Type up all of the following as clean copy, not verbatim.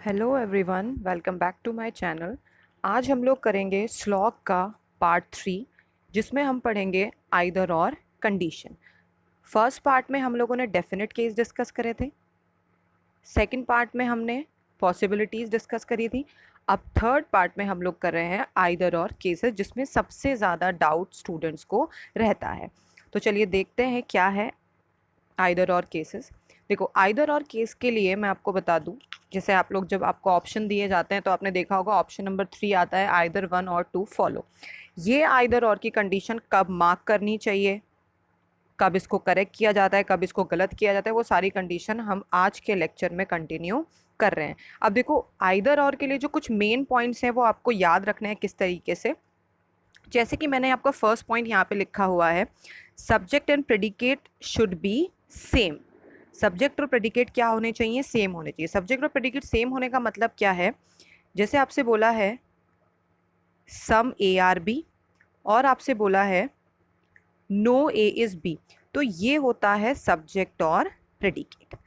Hello everyone, welcome back to my channel. आज हम लोग करेंगे स्लॉग का पार्ट 3, जिसमें हम पढ़ेंगे आइदर और कंडीशन। फर्स्ट पार्ट में हम लोगों ने डेफिनेट केस डिस्कस करे थे। सेकंड पार्ट में हमने पॉसिबिलिटीज़ डिस्कस करी थी। अब थर्ड पार्ट में हम लोग कर रहे हैं आइदर और केसेस, जिसमें सबसे ज़्यादा डाउट स्टूडेंट्स को रहता है। तो चलिए देखते हैं क्या है आइदर और केसेस। देखो, आइदर और केस के लिए मैं आपको बता दूं, जैसे आप लोग जब आपको ऑप्शन दिए जाते हैं तो आपने देखा होगा ऑप्शन नंबर 3 आता है आइदर 1 और 2 फॉलो। ये आइदर और की कंडीशन कब मार्क करनी चाहिए, कब इसको करेक्ट किया जाता है, कब इसको गलत किया जाता है, वो सारी कंडीशन हम आज के लेक्चर में कंटिन्यू कर रहे हैं। अब देखो, आइदर और के लिए जो कुछ मेन पॉइंट्स हैं वो आपको याद रखने हैं किस तरीके से। जैसे कि मैंने आपका फर्स्ट पॉइंट यहाँ पे लिखा हुआ है, subject and predicate should be same. Subject और प्रेडिकेट क्या होने चाहिए? सेम होने चाहिए। सब्जेक्ट और प्रेडिकेट सेम होने का मतलब क्या है? जैसे आपसे बोला है सम ए आर बी और आपसे बोला है नो ए इज बी, तो ये होता है सब्जेक्ट और प्रेडिकेट।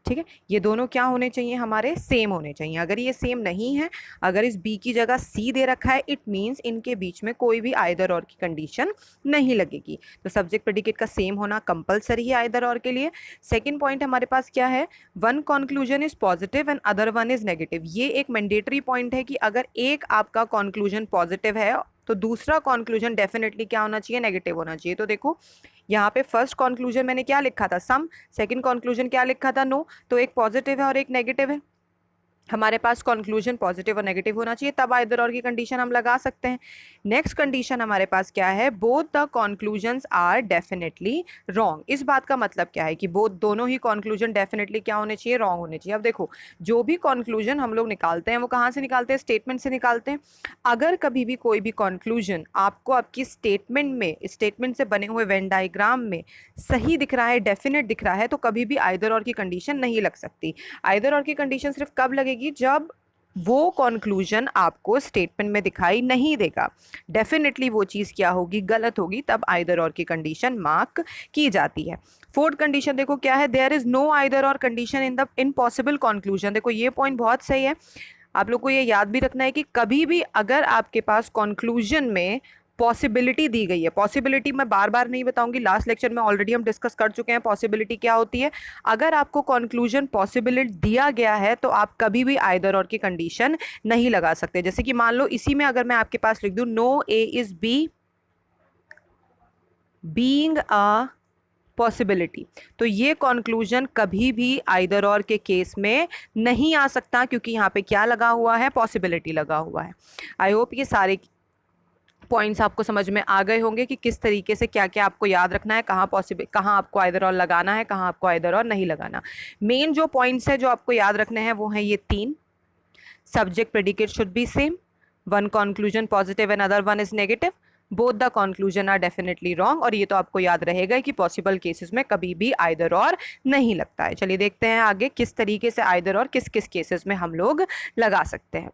ठीक है, ये दोनों क्या होने चाहिए? हमारे सेम होने चाहिए। अगर ये सेम नहीं है, अगर इस बी की जगह सी दे रखा है, इट मीन्स इनके बीच में कोई भी आइदर और की कंडीशन नहीं लगेगी। तो सब्जेक्ट प्रेडिकेट का सेम होना कंपलसरी है आइदर और के लिए। सेकंड पॉइंट हमारे पास क्या है? One conclusion is positive and other one is negative. ये एक मैंडेटरी पॉइंट है कि अगर एक आपका कंक्लूजन पॉजिटिव है तो दूसरा कंक्लूजन डेफिनेटली क्या होना चाहिए? नेगेटिव होना चाहिए। तो देखो, यहाँ पे फर्स्ट कंक्लूजन मैंने क्या लिखा था? सम। सेकंड कंक्लूजन क्या लिखा था? नो। तो एक पॉजिटिव है और एक नेगेटिव है। हमारे पास कंक्लूजन पॉजिटिव और नेगेटिव होना चाहिए, तब आइदर और की कंडीशन हम लगा सकते हैं। नेक्स्ट कंडीशन हमारे पास क्या है? Both the conclusions are definitely wrong. इस बात का मतलब क्या है कि बोथ दोनों ही कंक्लूजन डेफिनेटली क्या होने चाहिए? रॉन्ग होने चाहिए। अब देखो, जो भी कंक्लूजन हम लोग निकालते हैं वो कहाँ से निकालते हैं? स्टेटमेंट से निकालते हैं। अगर कभी भी कोई भी कंक्लूजन आपको आपकी स्टेटमेंट में, स्टेटमेंट से बने हुए वेन डायग्राम में सही दिख रहा है, डेफिनेट दिख रहा है, तो कभी भी आइदर और की कंडीशन नहीं लग सकती। आइदर और की कंडीशन सिर्फ कब लगेगी? जब वो कंक्लूजन आपको स्टेटमेंट में दिखाई नहीं देगा, डेफिनेटली वो चीज़ क्या होगी? गलत होगी, तब आइदर और की कंडीशन मार्क की जाती है। फोर्थ कंडीशन देखो क्या है? देयर इज नो आइदर और condition in the impossible conclusion. देखो, ये पॉइंट बहुत सही है। आप लोग को ये याद भी रखना है कि कभी भी अगर आपके पास कंक्लूजन में पॉसिबिलिटी दी गई है, पॉसिबिलिटी मैं बार बार नहीं बताऊंगी, लास्ट लेक्चर में ऑलरेडी हम डिस्कस कर चुके हैं पॉसिबिलिटी क्या होती है। अगर आपको कंक्लूजन पॉसिबिलिटी दिया गया है तो आप कभी भी आइदर और की कंडीशन नहीं लगा सकते। जैसे कि मान लो इसी में अगर मैं आपके पास लिख दूं no A is B being a possibility, तो ये कंक्लूजन कभी भी आइदर और के केस में नहीं आ सकता, क्योंकि यहाँ पे क्या लगा हुआ है? पॉसिबिलिटी लगा हुआ है। आई होप ये सारे पॉइंट्स आपको समझ में आ गए होंगे कि किस तरीके से क्या क्या आपको याद रखना है, कहाँ आपको आइदर और लगाना है, कहाँ आपको आइदर और नहीं लगाना। मेन जो पॉइंट्स है जो आपको याद रखने हैं वो हैं ये तीन। Subject predicate should be same, one conclusion positive and other one is negative, both the conclusion are definitely wrong. और ये तो आपको याद रहेगा कि पॉसिबल केसेस में कभी भी आइदर और नहीं लगता है। चलिए देखते हैं आगे किस तरीके से आइदर और किस किस केसेस में हम लोग लगा सकते हैं।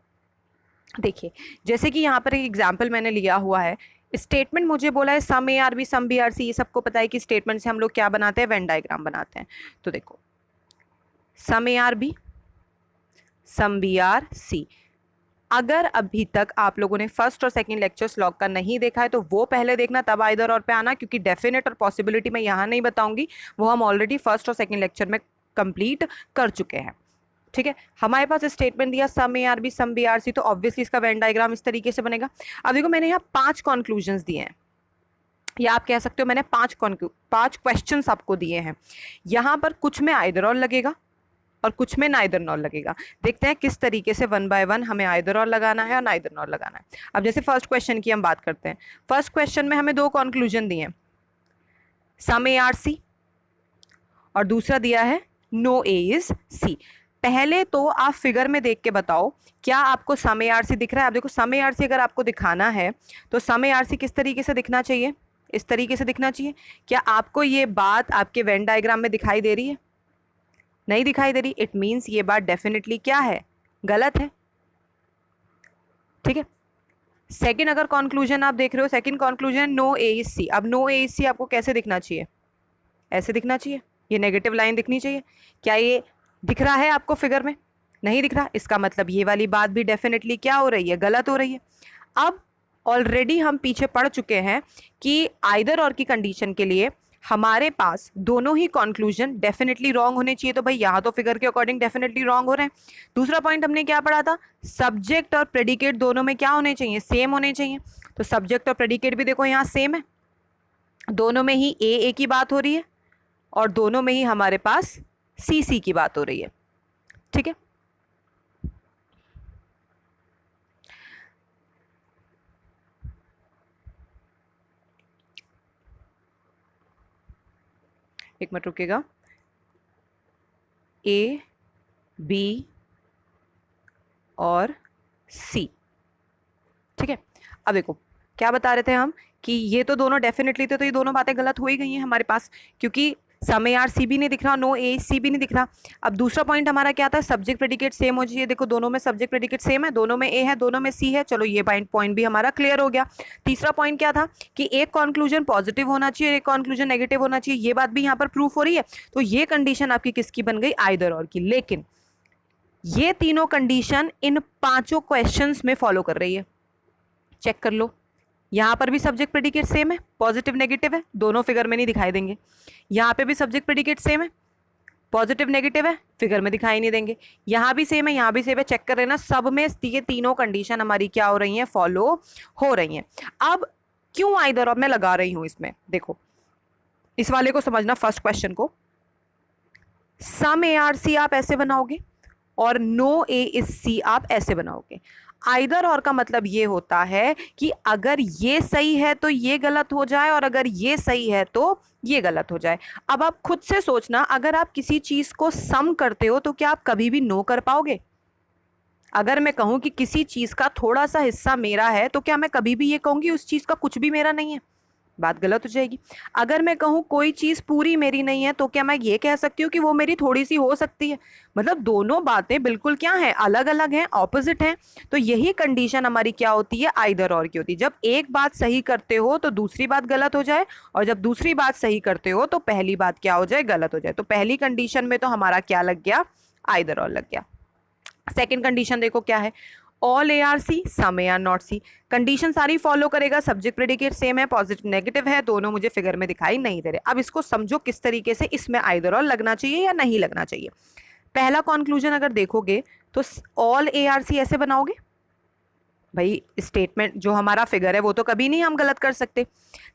देखिए, जैसे कि यहाँ पर एक एग्जाम्पल मैंने लिया हुआ है। स्टेटमेंट मुझे बोला है some A are B some B are C. ये सबको पता है कि स्टेटमेंट से हम लोग क्या बनाते हैं? वेन डायग्राम बनाते हैं। तो देखो, some A are B some B are C. अगर अभी तक आप लोगों ने फर्स्ट और सेकंड लेक्चर्स लॉग का नहीं देखा है तो वो पहले देखना, तब आइदर और पे आना, क्योंकि डेफिनेट और पॉसिबिलिटी मैं यहाँ नहीं बताऊंगी, वो हम ऑलरेडी फर्स्ट और सेकंड लेक्चर में कंप्लीट कर चुके हैं। ठीक है, हमारे पास स्टेटमेंट दिया some A are B some B are C, तो ऑब्वियसली इसका वेन डायग्राम इस तरीके से बनेगा। अब देखो, मैंने यहाँ 5 कंक्लूजन्स दिए हैं, या आप कह सकते हो मैंने 5 क्वेश्चंस आपको दिए हैं। यहाँ पर कुछ में आइदर और लगेगा और कुछ में नाइदर नॉर लगेगा। देखते हैं किस तरीके से वन बाय वन हमें आइदर और लगाना है और नाइदर नॉर लगाना है। अब जैसे फर्स्ट क्वेश्चन की हम बात करते हैं। फर्स्ट क्वेश्चन में हमें 2 कंक्लूजन दिए हैं, सम ए आर सी और दूसरा दिया है नो ए इज सी। पहले तो आप फिगर में देख के बताओ, क्या आपको सम ए आर सी दिख रहा है? आप देखो, सम ए आर सी अगर आपको दिखाना है तो सम ए आर सी किस तरीके से दिखना चाहिए? इस तरीके से दिखना चाहिए। क्या आपको ये बात आपके वेन डायग्राम में दिखाई दे रही है? नहीं दिखाई दे रही। इट मीन्स ये बात डेफिनेटली क्या है? गलत है। ठीक है, सेकंड अगर कंक्लूजन आप देख रहे हो, second conclusion no A is C. अब नो ए इज सी आपको कैसे दिखना चाहिए? ऐसे दिखना चाहिए, ये नेगेटिव लाइन दिखनी चाहिए। क्या ये दिख रहा है आपको फिगर में? नहीं दिख रहा, इसका मतलब ये वाली बात भी डेफिनेटली क्या हो रही है, गलत हो रही है। अब ऑलरेडी हम पीछे पढ़ चुके हैं कि आइदर और की कंडीशन के लिए हमारे पास दोनों ही कंक्लूजन डेफिनेटली रॉन्ग होने चाहिए। तो भाई यहाँ तो फिगर के अकॉर्डिंग डेफिनेटली रॉन्ग हो रहे हैं। दूसरा पॉइंट हमने क्या पढ़ा था, सब्जेक्ट और प्रेडिकेट दोनों में क्या होने चाहिए, सेम होने चाहिए। तो सब्जेक्ट और प्रेडिकेट भी देखो यहाँ सेम है, दोनों में ही ए की बात हो रही है और दोनों में ही हमारे पास सी की बात हो रही है। ठीक है, एक मिनट रुकेगा। ए, बी और सी, ठीक है। अब देखो क्या बता रहे थे हम कि ये तो दोनों डेफिनेटली थे, तो ये दोनों बातें गलत हो ही गई हैं हमारे पास, क्योंकि सम ए आर सी भी नहीं दिख रहा, नो ए सी भी नहीं दिख रहा। अब दूसरा पॉइंट हमारा क्या था, सब्जेक्ट प्रेडिकेट सेम हो चाहिए। देखो दोनों में सब्जेक्ट प्रेडिकेट सेम है, दोनों में ए है, दोनों में सी है। चलो ये पॉइंट भी हमारा क्लियर हो गया। तीसरा पॉइंट क्या था कि एक कंक्लूजन पॉजिटिव होना चाहिए, एक कंक्लूजन नेगेटिव होना चाहिए। ये बात भी यहाँ पर प्रूफ हो रही है। तो ये कंडीशन आपकी किसकी बन गई, आइदर और की। लेकिन ये तीनों कंडीशन इन पांचों क्वेश्चंस में फॉलो कर रही है। चेक कर लो, यहां पर भी सब्जेक्ट प्रेडिकेट सेम है, पॉजिटिव नेगेटिव है, दोनों फिगर में नहीं दिखाई देंगे। यहां पे भी सब्जेक्ट प्रेडिकेट सेम है, पॉजिटिव नेगेटिव है, फिगर में दिखाई नहीं देंगे। यहां भी सेम है, यहां भी सेम है। चेक कर लेना, सब में ये तीनों कंडीशन हमारी क्या हो रही हैं, फॉलो हो रही हैं। अब क्यों आइदर और मैं लगा रही हूं इसमें, देखो इस वाले को समझना। फर्स्ट क्वेश्चन को सम ए आर सी आप ऐसे बनाओगे और नो ए इज सी आप ऐसे बनाओगे। आइदर और का मतलब ये होता है कि अगर ये सही है तो ये गलत हो जाए, और अगर ये सही है तो ये गलत हो जाए। अब आप खुद से सोचना, अगर आप किसी चीज को सम करते हो तो क्या आप कभी भी नो कर पाओगे? अगर मैं कहूं कि किसी चीज का थोड़ा सा हिस्सा मेरा है, तो क्या मैं कभी भी ये कहूंगी उस चीज का कुछ भी मेरा नहीं है? बात गलत हो जाएगी। अगर मैं कहूं कोई चीज पूरी मेरी नहीं है, तो क्या मैं ये कह सकती हूँ कि वो मेरी थोड़ी सी हो सकती है? मतलब दोनों बातें बिल्कुल क्या है, अलग अलग हैं, ऑपोजिट हैं। तो यही कंडीशन हमारी क्या होती है, आइदर और की होती है। जब एक बात सही करते हो तो दूसरी बात गलत हो जाए, और जब दूसरी बात सही करते हो तो पहली बात क्या हो जाए, गलत हो जाए। तो पहली कंडीशन में तो हमारा क्या लग गया, आइदर और लग गया। सेकेंड कंडीशन देखो क्या है, all A are C some A are not C. Condition सारी फॉलो करेगा, सब्जेक्ट प्रेडिकेट सेम है, पॉजिटिव नेगेटिव है, दोनों मुझे फिगर में दिखाई नहीं दे रहे। अब इसको समझो किस तरीके से इसमें आइदर और लगना चाहिए या नहीं लगना चाहिए। पहला कंक्लूजन अगर देखोगे तो ऑल ए आर सी ऐसे बनाओगे, भाई स्टेटमेंट जो हमारा फिगर है वो तो कभी नहीं हम गलत कर सकते।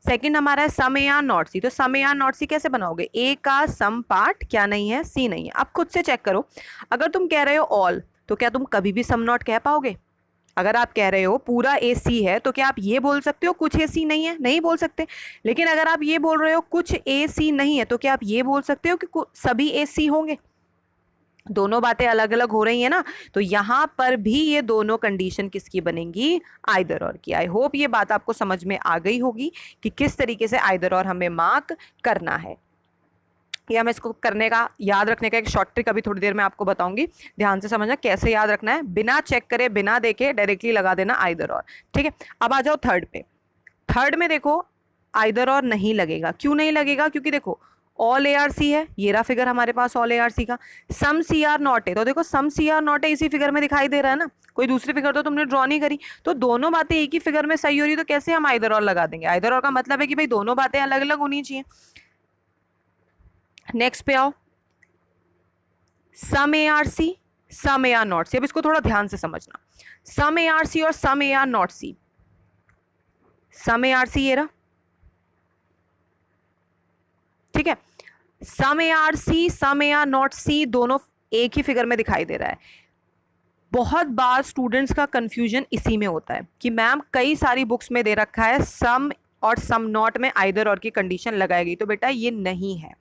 सेकंड हमारा है सम ए आर नॉट सी, तो सम ए आर नॉट सी कैसे बनाओगे, ए का सम पार्ट क्या नहीं है, सी नहीं है। अब खुद से चेक करो, अगर तुम कह रहे हो ऑल, तो क्या तुम कभी भी सम नॉट कह पाओगे? अगर आप कह रहे हो पूरा ए सी है, तो क्या आप ये बोल सकते हो कुछ ए सी नहीं है? नहीं बोल सकते। लेकिन अगर आप ये बोल रहे हो कुछ ए सी नहीं है, तो क्या आप ये बोल सकते हो कि सभी ए सी होंगे? दोनों बातें अलग अलग हो रही है ना। तो यहां पर भी ये दोनों कंडीशन किसकी बनेंगी, आइदर और की। आई होप ये बात आपको समझ में आ गई होगी कि किस तरीके से आइदर और हमें मार्क करना है। या मैं इसको करने का, याद रखने का एक शॉर्ट ट्रिक अभी थोड़ी देर में आपको बताऊंगी, ध्यान से समझना कैसे याद रखना है। बिना चेक करे, बिना देखे डायरेक्टली लगा देना आइदर और, ठीक है। अब आ जाओ थर्ड पे। थर्ड में देखो आइदर और नहीं लगेगा। क्यों नहीं लगेगा? क्योंकि देखो ऑल ए आर सी है, ये रहा फिगर हमारे पास ऑल ए आर सी का। सम सी आर नॉट है, तो देखो सम सी आर नॉट है इसी फिगर में दिखाई दे रहा है ना, कोई दूसरी फिगर तो तुमने ड्रॉ नहीं करी। तो दोनों बातें एक ही फिगर में सही हो रही, तो कैसे हम आइदर और लगा देंगे? आइदर और का मतलब है कि भाई दोनों बातें अलग अलग होनी चाहिए। नेक्स्ट पे आओ, some A are C some A are not C. अब इसको थोड़ा ध्यान से समझना, सम ए आर सी और some A are not C. Some A are C ये रहा, ठीक है। Some A are C some A are not C दोनों एक ही फिगर में दिखाई दे रहा है। बहुत बार स्टूडेंट्स का कंफ्यूजन इसी में होता है कि मैम कई सारी बुक्स में दे रखा है सम और सम नॉट में आइदर और की कंडीशन लगाएगी, तो बेटा ये नहीं है,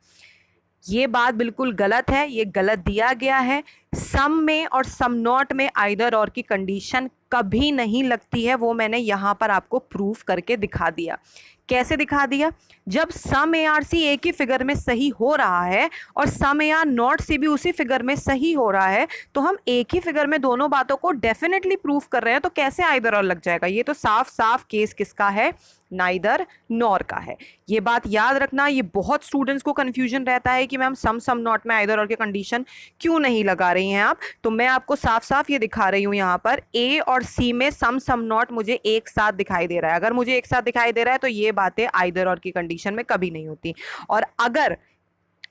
ये बात बिल्कुल गलत है, ये गलत दिया गया है। सम में और सम नॉट में आइदर और की कंडीशन कभी नहीं लगती है, वो मैंने यहां पर आपको प्रूफ करके दिखा दिया। कैसे दिखा दिया, जब सम ए आर सी एक ही फिगर में सही हो रहा है और सम ए आर नॉट सी भी उसी फिगर में सही हो रहा है, तो हम एक ही फिगर में दोनों बातों को डेफिनेटली प्रूव कर रहे हैं, तो कैसे आइदर और लग जाएगा। ये तो साफ साफ केस किसका है, नाइदर नॉर का है। ये बात याद रखना, ये बहुत स्टूडेंट्स को कंफ्यूजन रहता है कि मैम सम सम नॉट में आइदर और की कंडीशन क्यों नहीं लगा रही हैं आप। तो मैं आपको साफ साफ ये दिखा रही हूं, यहाँ पर ए और सी में सम सम नॉट मुझे एक साथ दिखाई दे रहा है। अगर मुझे एक साथ दिखाई दे रहा है तो ये बातें आइदर और की कंडीशन में कभी नहीं होती। और अगर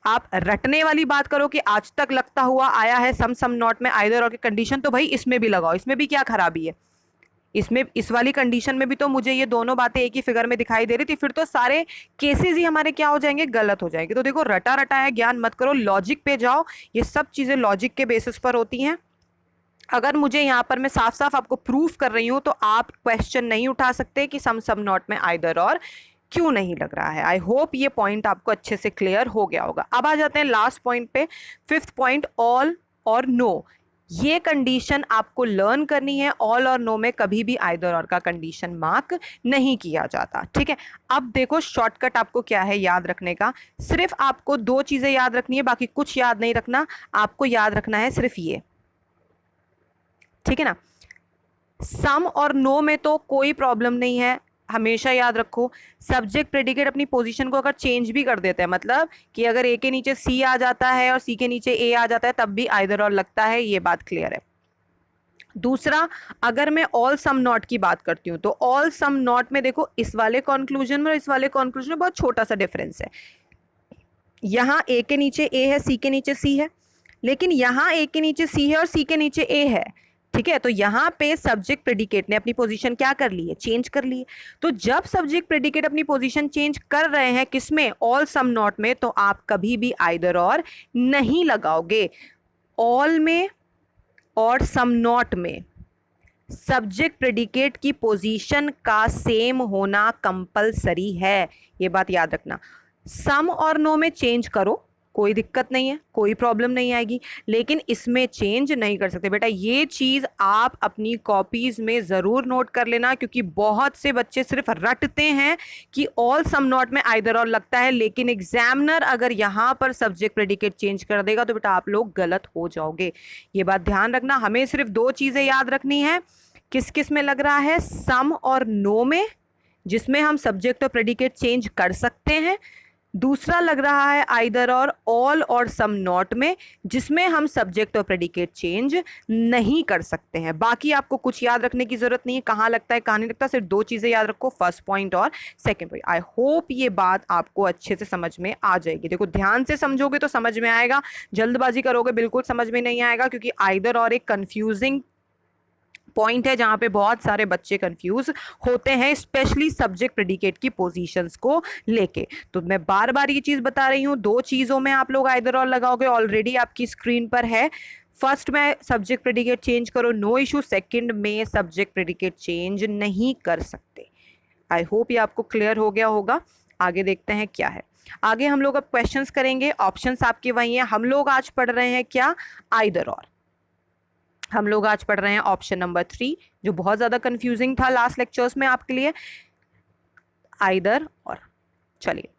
आप रटने वाली बात करो कि आज तक लगता हुआ आया है सम सम नॉट में आइदर और की कंडीशन, तो भाई इसमें भी लगाओ, इसमें भी क्या खराबी है। इसमें इस वाली कंडीशन में भी तो मुझे ये दोनों बातें एक ही फिगर में दिखाई दे रही थी, फिर तो सारे केसेस ही हमारे क्या हो जाएंगे, गलत हो जाएंगे। तो देखो रटा रटा है ज्ञान मत करो, लॉजिक पे जाओ। ये सब चीजें लॉजिक के बेसिस पर होती हैं। अगर मुझे यहाँ पर मैं साफ साफ आपको प्रूफ कर रही हूं तो आप क्वेश्चन नहीं उठा सकते कि सम सम नॉट में आइदर और क्यों नहीं लग रहा है। आई होप ये पॉइंट आपको अच्छे से क्लियर हो गया होगा। अब आ जाते हैं लास्ट पॉइंट पे, फिफ्थ पॉइंट, ऑल और नो। ये कंडीशन आपको लर्न करनी है। ऑल और नो में कभी भी आइदर और का कंडीशन मार्क नहीं किया जाता, ठीक है। अब देखो शॉर्टकट आपको क्या है याद रखने का, सिर्फ आपको दो चीजें याद रखनी है, बाकी कुछ याद नहीं रखना। आपको याद रखना है सिर्फ ये, ठीक है ना। सम और नो में तो कोई प्रॉब्लम नहीं है, हमेशा याद रखो। सब्जेक्ट प्रेडिकेट अपनी पोजीशन को अगर चेंज भी कर देते हैं, मतलब कि अगर ए के नीचे सी आ जाता है और सी के नीचे ए आ जाता है, तब भी आइदर और लगता है, ये बात क्लियर है। दूसरा, अगर मैं ऑल सम नॉट की बात करती हूं तो ऑल सम नॉट में देखो इस वाले कंक्लूजन में और इस वाले कंक्लूजन में बहुत छोटा सा डिफरेंस है। यहां ए के नीचे ए है, सी के नीचे सी है, लेकिन यहां ए के नीचे सी है और सी के नीचे ए है, ठीक है। तो यहां पे सब्जेक्ट प्रेडिकेट ने अपनी पोजीशन क्या कर ली है, चेंज कर ली है। तो जब सब्जेक्ट प्रेडिकेट अपनी पोजीशन चेंज कर रहे हैं किसमें, ऑल सम नॉट में, तो आप कभी भी आइदर और नहीं लगाओगे। ऑल में और सम नॉट में सब्जेक्ट प्रेडिकेट की पोजीशन का सेम होना कंपलसरी है, ये बात याद रखना। सम और नो में चेंज करो, कोई दिक्कत नहीं है, कोई प्रॉब्लम नहीं आएगी, लेकिन इसमें चेंज नहीं कर सकते। बेटा ये चीज आप अपनी कॉपीज में जरूर नोट कर लेना, क्योंकि बहुत से बच्चे सिर्फ रटते हैं कि ऑल सम नॉट में आइदर और लगता है, लेकिन एग्जामिनर अगर यहां पर सब्जेक्ट प्रेडिकेट चेंज कर देगा तो बेटा आप लोग गलत हो जाओगे। ये बात ध्यान रखना। हमें सिर्फ दो चीजें याद रखनी है, किस किस में लग रहा है, सम और नो में, जिसमें हम सब्जेक्ट और प्रेडिकेट चेंज कर सकते हैं। दूसरा लग रहा है आइदर और ऑल और सम नॉट में, जिसमें हम सब्जेक्ट और प्रेडिकेट चेंज नहीं कर सकते हैं। बाकी आपको कुछ याद रखने की जरूरत नहीं है, कहाँ लगता है कहाँ नहीं लगता, सिर्फ दो चीजें याद रखो, फर्स्ट पॉइंट और सेकंड पॉइंट। आई होप ये बात आपको अच्छे से समझ में आ जाएगी। देखो ध्यान से समझोगे तो समझ में आएगा, जल्दबाजी करोगे बिल्कुल समझ में नहीं आएगा, क्योंकि आइदर और एक कंफ्यूजिंग पॉइंट है जहां पे बहुत सारे बच्चे कंफ्यूज होते हैं, स्पेशली सब्जेक्ट प्रेडिकेट की पोजीशंस को लेके। तो मैं बार बार ये चीज बता रही हूं, दो चीजों में आप लोग आइदर और लगाओगे, ऑलरेडी आपकी स्क्रीन पर है। फर्स्ट में सब्जेक्ट प्रेडिकेट चेंज करो, नो इशू। सेकंड में सब्जेक्ट प्रेडिकेट चेंज नहीं कर सकते। आई होप ये आपको क्लियर हो गया होगा। आगे देखते हैं क्या है। आगे हम लोग अब क्वेश्चंस करेंगे, ऑप्शंस आपके वही हैं। हम लोग आज पढ़ रहे हैं क्या, आइदर और। हम लोग आज पढ़ रहे हैं ऑप्शन नंबर 3, जो बहुत ज्यादा कंफ्यूजिंग था लास्ट लेक्चर्स में आपके लिए, आइदर और। चलिए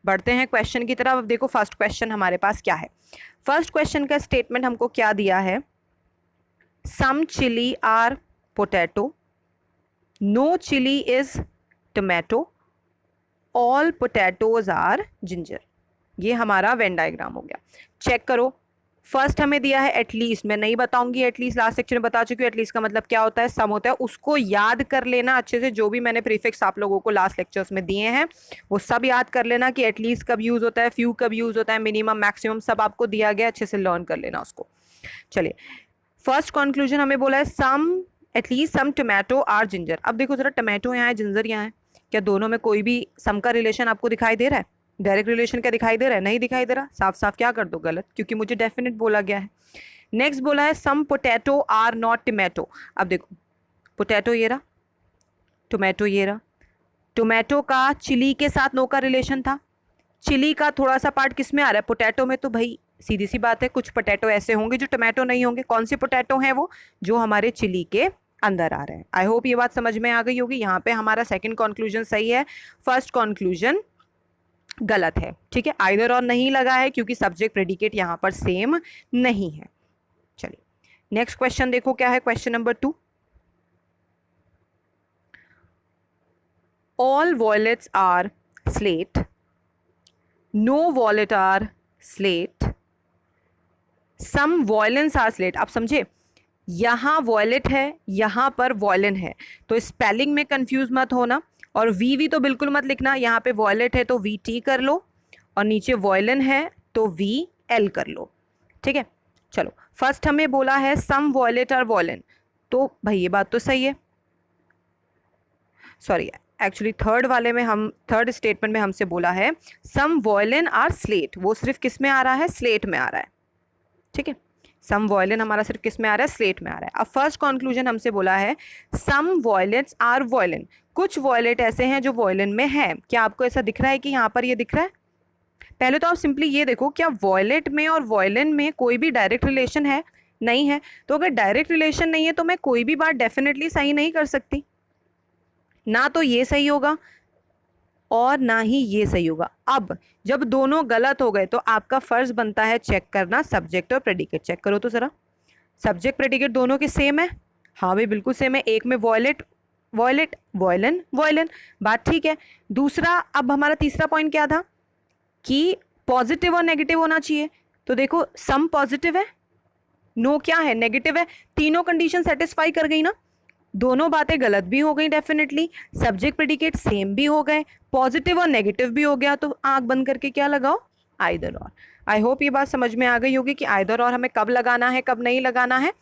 बढ़ते हैं क्वेश्चन की तरफ। अब देखो फर्स्ट क्वेश्चन हमारे पास क्या है। फर्स्ट क्वेश्चन का स्टेटमेंट हमको क्या दिया है, some chilli are potato, no chilli is tomato, all potatoes are ginger. ये हमारा वेन डायग्राम हो गया। चेक करो, फर्स्ट हमें दिया है एटलीस्ट, मैं नहीं बताऊंगी एटलीस्ट, लास्ट सेक्शन में बता चुकी हूँ एटलीस्ट का मतलब क्या होता है, सम होता है। उसको याद कर लेना अच्छे से, जो भी मैंने प्रीफिक्स आप लोगों को लास्ट लेक्चर्स में दिए हैं वो सब याद कर लेना, कि एटलीस्ट कब यूज होता है, फ्यू कब यूज होता है, मिनिमम मैक्सिमम सब आपको दिया गया, अच्छे से लर्न कर लेना उसको। चलिए फर्स्ट कंक्लूजन हमें बोला है some at least some tomato are ginger. अब देखो जरा, टोमेटो यहाँ है, जिंजर यहाँ है, क्या दोनों में कोई भी सम का रिलेशन आपको दिखाई दे रहा है, डायरेक्ट रिलेशन क्या दिखाई दे रहा है, नहीं दिखाई दे रहा। साफ साफ क्या कर दो, गलत, क्योंकि मुझे डेफिनेट बोला गया है। नेक्स्ट बोला है सम पोटैटो आर नॉट टोमेटो। अब देखो पोटैटो ये रहा, टोमेटो ये रहा, टोमेटो का चिली के साथ नो का रिलेशन था, चिली का थोड़ा सा पार्ट किस में आ रहा है, पोटैटो में। तो भाई सीधी सी बात है, कुछ पोटैटो ऐसे होंगे जो टोमेटो नहीं होंगे। कौन से पोटैटो हैं वो, जो हमारे चिली के अंदर आ रहे हैं। आई होप ये बात समझ में आ गई होगी। यहाँ पे हमारा सेकंड कंक्लूजन सही है, फर्स्ट कंक्लूजन गलत है। ठीक है, आइदर और नहीं लगा है क्योंकि सब्जेक्ट प्रेडिकेट यहाँ पर सेम नहीं है। चलिए नेक्स्ट क्वेश्चन देखो क्या है, question number 2। All violets are slate, no violet are slate, some violence are slate. आप समझे, यहां वॉयलेट है, यहां पर वॉयलन है, तो स्पेलिंग में कंफ्यूज मत होना। और वी तो बिल्कुल मत लिखना, यहाँ पे वॉयलेट है तो वी टी कर लो, और नीचे वॉयलन है तो वी एल कर लो। ठीक है, चलो फर्स्ट हमें बोला है सम वॉयलेट आर वॉयलन, तो भाई ये बात तो सही है। सॉरी, एक्चुअली थर्ड वाले में हम, थर्ड स्टेटमेंट में हमसे बोला है सम वॉयलन आर स्लेट, वो सिर्फ किस में आ रहा है, स्लेट में आ रहा है। ठीक है, सम वॉयलेट हमारा सिर्फ किस में आ रहा है, स्लेट में आ रहा है। अब फर्स्ट कंक्लूजन हमसे बोला है सम वॉयलेट्स आर वॉयलेट, कुछ वॉयलेट ऐसे हैं जो वॉयलेट में है। क्या आपको ऐसा दिख रहा है कि यहाँ पर ये दिख रहा है? पहले तो आप सिंपली ये देखो, क्या वॉयलेट में और वॉयलेट में कोई भी डायरेक्ट रिलेशन है? नहीं है। तो अगर डायरेक्ट रिलेशन नहीं है तो मैं कोई भी बात डेफिनेटली सही नहीं कर सकती, ना तो ये सही होगा और ना ही ये सही होगा। अब जब दोनों गलत हो गए तो आपका फर्ज बनता है चेक करना, सब्जेक्ट और प्रेडिकेट चेक करो तो जरा। सब्जेक्ट प्रेडिकेट दोनों के सेम है? हाँ भाई बिल्कुल सेम है, एक में वॉयलेट वॉयलेट, वॉयलन वॉयलन, बात ठीक है। दूसरा, अब हमारा तीसरा पॉइंट क्या था कि पॉजिटिव और नेगेटिव होना चाहिए, तो देखो सम पॉजिटिव है, नो क्या है, नेगेटिव है। तीनों कंडीशन सेटिस्फाई कर गई ना, दोनों बातें गलत भी हो गई डेफिनेटली, सब्जेक्ट प्रेडिकेट सेम भी हो गए, पॉजिटिव और नेगेटिव भी हो गया, तो आंख बंद करके क्या लगाओ, आइदर और। आई होप ये बात समझ में आ गई होगी कि आइदर और हमें कब लगाना है कब नहीं लगाना है।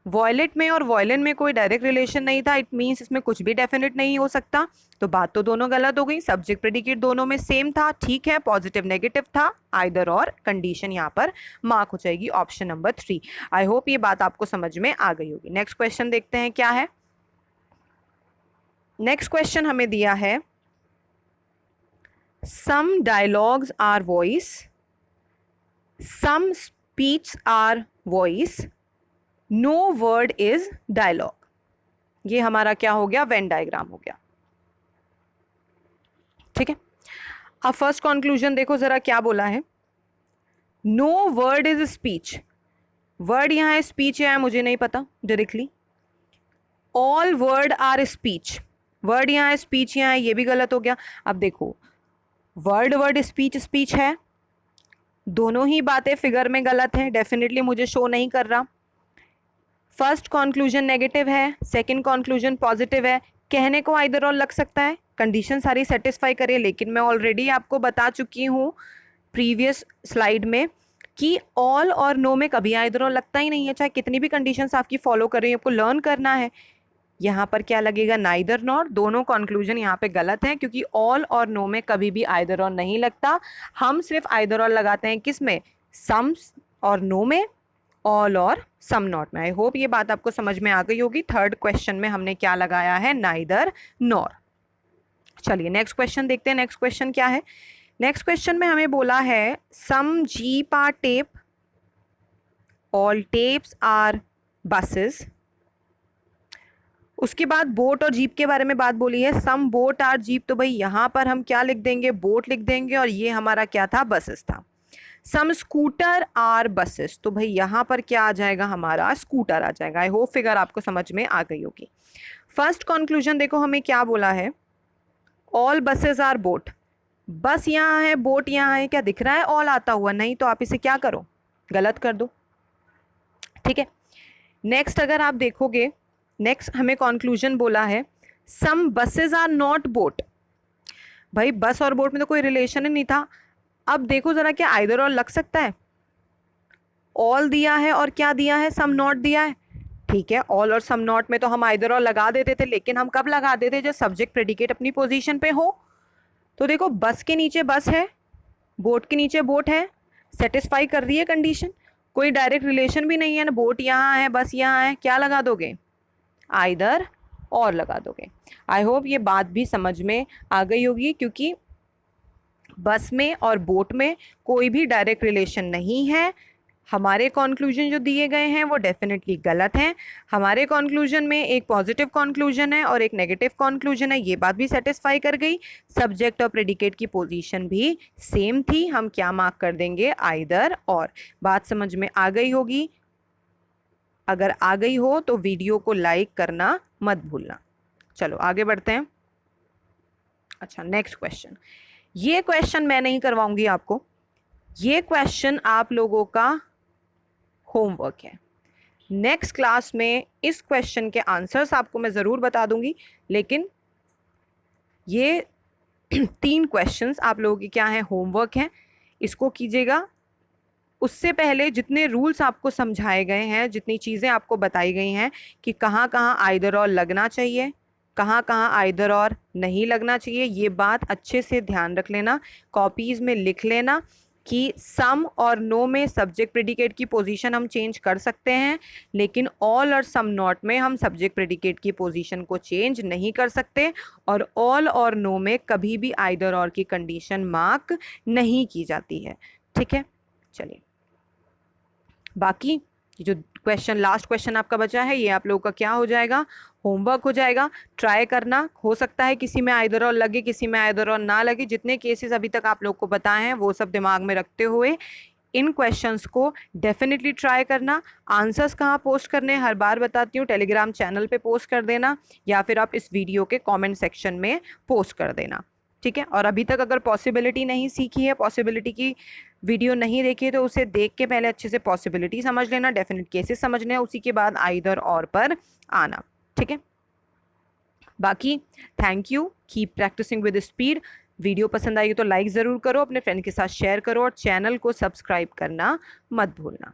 वॉयलेट में और वॉयलन में कोई डायरेक्ट रिलेशन नहीं था, इट मीन्स इसमें कुछ भी डेफिनेट नहीं हो सकता, तो बात तो दोनों गलत हो गई। सब्जेक्ट प्रेडिकेट दोनों में सेम था, ठीक है, पॉजिटिव नेगेटिव था, आइदर और कंडीशन यहाँ पर मार्क हो जाएगी ऑप्शन नंबर 3। आई होप ये बात आपको समझ में आ गई होगी। नेक्स्ट क्वेश्चन देखते हैं क्या है। नेक्स्ट क्वेश्चन हमें दिया है some dialogues are voice, some speech are voice, no word is dialogue. ये हमारा क्या हो गया, वेन डायग्राम हो गया। ठीक है, अब फर्स्ट कंक्लूजन देखो जरा क्या बोला है, no word is speech. Word यहां है, स्पीच यहां है, मुझे नहीं पता directly. All word are speech, word यहां है, स्पीच यहां है, ये भी गलत हो गया। अब देखो वर्ड वर्ड स्पीच स्पीच है, दोनों ही बातें फिगर में गलत हैं, डेफिनेटली मुझे शो नहीं कर रहा। फर्स्ट कंक्लूजन नेगेटिव है, सेकंड कंक्लूजन पॉजिटिव है, कहने को आइदर और लग सकता है, कंडीशन सारी सेटिस्फाई करे, लेकिन मैं ऑलरेडी आपको बता चुकी हूँ प्रीवियस स्लाइड में कि ऑल और नो में कभी आइदर और लगता ही नहीं है, चाहे कितनी भी कंडीशंस आपकी फॉलो कर रही है, आपको लर्न करना है। यहाँ पर क्या लगेगा, नाइदर नॉर, दोनों कंक्लूजन यहाँ पे गलत हैं क्योंकि ऑल और नो में कभी भी आइदर और नहीं लगता। हम सिर्फ आइदर और लगाते हैं किस में, सम और नो में, ऑल और सम नॉट में। आई होप ये बात आपको समझ में आ गई होगी। थर्ड क्वेश्चन में हमने क्या लगाया है, नाइदर नॉर। चलिए नेक्स्ट क्वेश्चन देखते हैं। नेक्स्ट क्वेश्चन क्या है, नेक्स्ट क्वेश्चन में हमें बोला है some jeep are tape, all tapes are buses. उसके बाद बोट और जीप के बारे में बात बोली है, सम बोट आर जीप, तो भाई यहां पर हम क्या लिख देंगे, बोट लिख देंगे, और ये हमारा क्या था, बसेस था। सम स्कूटर आर बसेस, तो भाई यहां पर क्या आ जाएगा, हमारा स्कूटर आ जाएगा। आई होप फिगर आपको समझ में आ गई होगी। फर्स्ट कंक्लूजन देखो हमें क्या बोला है, ऑल बसेस आर बोट, बस यहाँ है बोट यहाँ है, क्या दिख रहा है ऑल आता हुआ, नहीं, तो आप इसे क्या करो, गलत कर दो। ठीक है, नेक्स्ट अगर आप देखोगे, नेक्स्ट हमें कंक्लूजन बोला है सम बसेस आर नॉट बोट, भाई बस और बोट में तो कोई रिलेशन ही नहीं था। अब देखो जरा, क्या आइदर और लग सकता है, ऑल दिया है और क्या दिया है, सम नॉट दिया है। ठीक है, ऑल और सम नॉट में तो हम आइदर और लगा देते थे, लेकिन हम कब लगा देते जब सब्जेक्ट प्रेडिकेट अपनी पोजीशन पे हो। तो देखो बस के नीचे बस है, बोट के नीचे बोट है, सेटिस्फाई कर रही है कंडीशन, कोई डायरेक्ट रिलेशन भी नहीं है ना, बोट यहाँ है बस यहाँ है, क्या लगा दोगे, आइदर और लगा दोगे। आई होप ये बात भी समझ में आ गई होगी, क्योंकि बस में और बोट में कोई भी डायरेक्ट रिलेशन नहीं है, हमारे कॉन्क्लूजन जो दिए गए हैं वो डेफिनेटली गलत हैं। हमारे कॉन्क्लूजन में एक पॉजिटिव कॉन्क्लूजन है और एक नेगेटिव कॉन्क्लूजन है, ये बात भी सेटिस्फाई कर गई। सब्जेक्ट और प्रेडिकेट की पोजीशन भी सेम थी, हम क्या मार्क कर देंगे, आइदर और। बात समझ में आ गई होगी, अगर आ गई हो तो वीडियो को लाइक करना मत भूलना। चलो आगे बढ़ते हैं। अच्छा, नेक्स्ट क्वेश्चन। ये क्वेश्चन मैं नहीं करवाऊंगी आपको, ये क्वेश्चन आप लोगों का होमवर्क है। नेक्स्ट क्लास में इस क्वेश्चन के आंसर्स आपको मैं ज़रूर बता दूंगी, लेकिन ये 3 क्वेश्चंस आप लोगों के क्या है, होमवर्क हैं, इसको कीजिएगा। उससे पहले जितने रूल्स आपको समझाए गए हैं, जितनी चीज़ें आपको बताई गई हैं कि कहाँ कहाँ आइदर और लगना चाहिए, कहाँ कहाँ आइदर और नहीं लगना चाहिए, ये बात अच्छे से ध्यान रख लेना, कॉपीज़ में लिख लेना कि सम और नो में सब्जेक्ट प्रेडिकेट की पोजीशन हम चेंज कर सकते हैं, लेकिन ऑल और सम नॉट में हम सब्जेक्ट प्रेडिकेट की पोजीशन को चेंज नहीं कर सकते, और ऑल और नो में कभी भी आइदर और की कंडीशन मार्क नहीं की जाती है। ठीक है, चलिए बाकी जो क्वेश्चन, लास्ट क्वेश्चन आपका बचा है, ये आप लोगों का क्या हो जाएगा, होमवर्क हो जाएगा। ट्राई करना, हो सकता है किसी में आइदर और लगे, किसी में आइदर और ना लगे। जितने केसेस अभी तक आप लोग को बताए हैं वो सब दिमाग में रखते हुए इन क्वेश्चंस को डेफिनेटली ट्राई करना। आंसर्स कहाँ पोस्ट करने, हर बार बताती हूँ, टेलीग्राम चैनल पे पोस्ट कर देना, या फिर आप इस वीडियो के कमेंट सेक्शन में पोस्ट कर देना। ठीक है, और अभी तक अगर पॉसिबिलिटी नहीं सीखी है, पॉसिबिलिटी की वीडियो नहीं देखी है, तो उसे देख के पहले अच्छे से पॉसिबिलिटी समझ लेना, डेफिनेट केसेस समझने हैं, उसी के बाद आइदर और पर आना। ठीक है, बाकी thank you, keep practising with speed. Video पसंद आई तो लाइक ज़रूर करो, अपने फ्रेंड के साथ शेयर करो, और चैनल को सब्सक्राइब करना मत भूलना।